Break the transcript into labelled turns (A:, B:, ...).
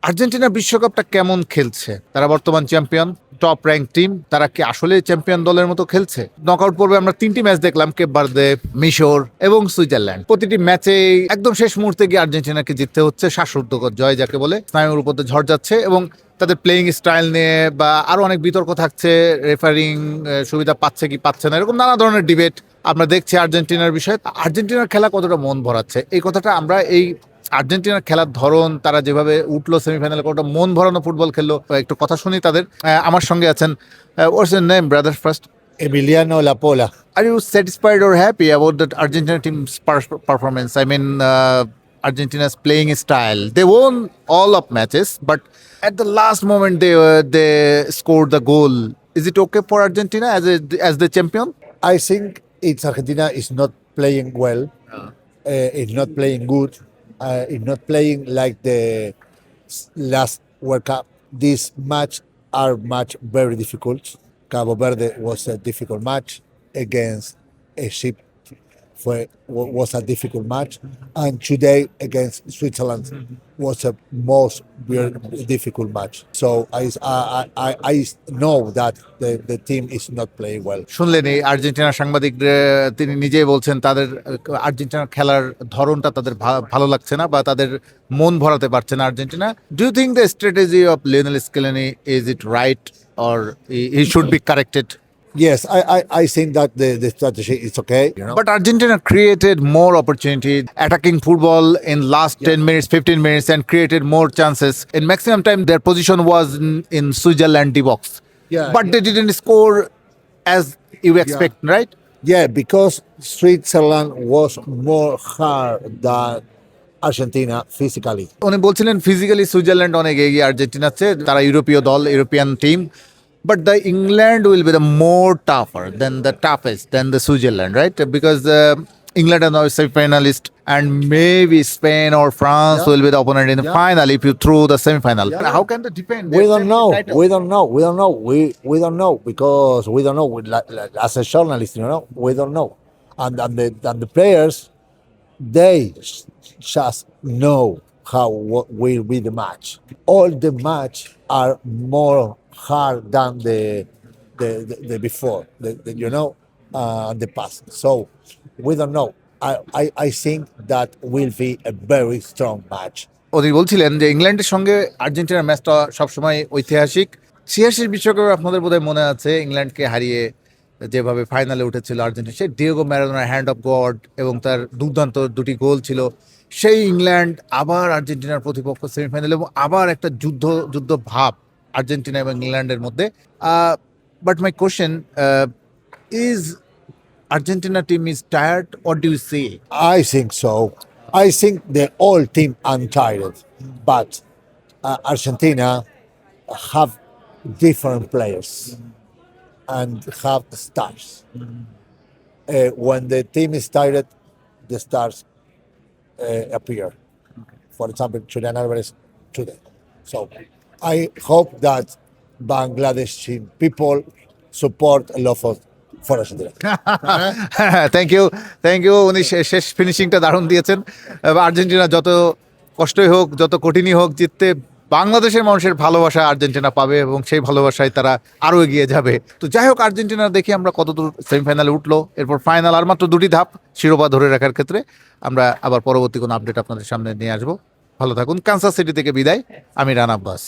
A: Argentina বিশ্বকাপটা কেমন খেলছে? তারা বর্তমান চ্যাম্পিয়ন, টপ র্যাঙ্ক টিম। তারা কি আসলে চ্যাম্পিয়ন দলের মতো খেলছে? নকআউট পর্বে আমরা 3টি ম্যাচ দেখলাম, কেপ ভার্দে, মিশর এবং সুইজারল্যান্ড। প্রতিটি ম্যাচে একদম শেষ মুহূর্তে গিয়ে আর্জেন্টিনাকে জিততে হচ্ছে, শ্বাসরুদ্ধকর জয় যাকে বলে। স্নায়ুর উপর দিয়ে ঝড় যাচ্ছে এবং তাদের প্লেয়িং স্টাইল নিয়ে বা আরো অনেক বিতর্ক থাকছে, রেফারিং সুবিধা পাচ্ছে কি পাচ্ছে না, এরকম নানা ধরনের ডিবেট আমরা দেখছি আর্জেন্টিনার বিষয়ে। আর্জেন্টিনার খেলা কতটা মন ভরাচ্ছে, এই কথাটা আমরা এই আর্জেন্টিনার খেলার ধরন, তারা যেভাবে উঠলো সেমিফাইনালে, কতটা মন ভরানো ফুটবল খেললো, একটু কথা শুনি তাদের। আমার সঙ্গে আছেন, what's your name brother first?
B: Emiliano Lapola.
A: Are you satisfied or happy about the Argentina team's performance? I mean, Argentina's playing style. They won all of matches, but at the last moment they scored the goal. Is it okay for Argentina as the champion?
B: I think it's Argentina is not playing well. It's not playing good. It's not playing like the last World Cup. This match are much very difficult. Cabo Verde was a difficult match against Egypt. Was a difficult match, and today against Switzerland was a most very difficult match. So I know that the team is not playing well.
A: শুনলেন এই আর্জেন্টিনার সাংবাদিক, তিনি নিজেই বলছেন তাদের আর্জেন্টিনার খেলার ধরনটা তাদের ভালো লাগছে না বা তাদের মন ভরাতে পারছে না Argentina. Do you think the strategy of Lionel Scaloni is it right or he should be corrected?
B: Yes, I think that the strategy is okay. You know?
A: But Argentina created more opportunity, attacking football in last 10 minutes, 15 minutes, and created more chances. In maximum time, their position was in Switzerland D box.
B: Yeah,
A: But they didn't score as you expect, right?
B: Yeah, because Switzerland was more hard than Argentina physically.
A: উনি বলছিলেন physically Switzerland অনেক এগিয়ে আর্জেন্টিনার চেয়ে, তারা ইউরোপীয় দল, European team. But the England will be the more tougher than the toughest than the Switzerland, right? Because England are now semi-finalist, and maybe Spain or France will be the opponent in the final if you throw the semi-final. How can they defend?
B: We don't know. We don't know. We don't know. We don't know because we don't know. As a journalist, you know, we don't know. And the players, they just know how will be the match. All the match are more hard than the before, you know, the past. So we don't know. I think that will be a very strong match.
A: উনি বলছিলেন যে ইংল্যান্ডের সঙ্গে আর্জেন্টিনার ম্যাচটা সবসময় ঐতিহাসিক। 86 বিশ্বকাপে আপনাদের বোধহয় মনে আছে, ইংল্যান্ডকে হারিয়ে যেভাবে ফাইনালে উঠেছিল আর্জেন্টিনা, সেই ডিয়েগো ম্যারাডোনার হ্যান্ড অফ গড এবং তার দুর্দান্ত দুটি গোল ছিল। সেই ইংল্যান্ড আবার আর্জেন্টিনার প্রতিপক্ষ সেমিফাইনালে, এবং আবার একটা যুদ্ধ ভাব আর্জেন্টিনা এবং ইংল্যান্ডের মধ্যে। But my question is Argentina team is tired, or do you see?
B: I think so. I think the whole team are tired, but Argentina have different players and have stars. When the team is tired, the stars appear. For example, Julian Alvarez today. So I hope that Bangladeshi people support a lot for Argentina.
A: Thank you. উনি শেষ ফিনিশিংটা দারুণ দিয়েছেন। Argentina যত কষ্টই হোক, যত কঠিনই হোক, জিততে বাংলাদেশের মানুষের ভালোবাসা আর্জেন্টিনা পাবে এবং সেই ভালোবাসায় তারা আরও এগিয়ে যাবে। তো যাই হোক, আর্জেন্টিনা দেখি আমরা কতদূর সেমিফাইনালে উঠলো, এরপর ফাইনাল, আর মাত্র 2টি ধাপ শিরোপা ধরে রাখার ক্ষেত্রে। আমরা আবার পরবর্তী কোনো আপডেট আপনাদের সামনে নিয়ে আসবো। ভালো থাকুন। কানসাস সিটি থেকে বিদায়, আমি রানা আব্বাস।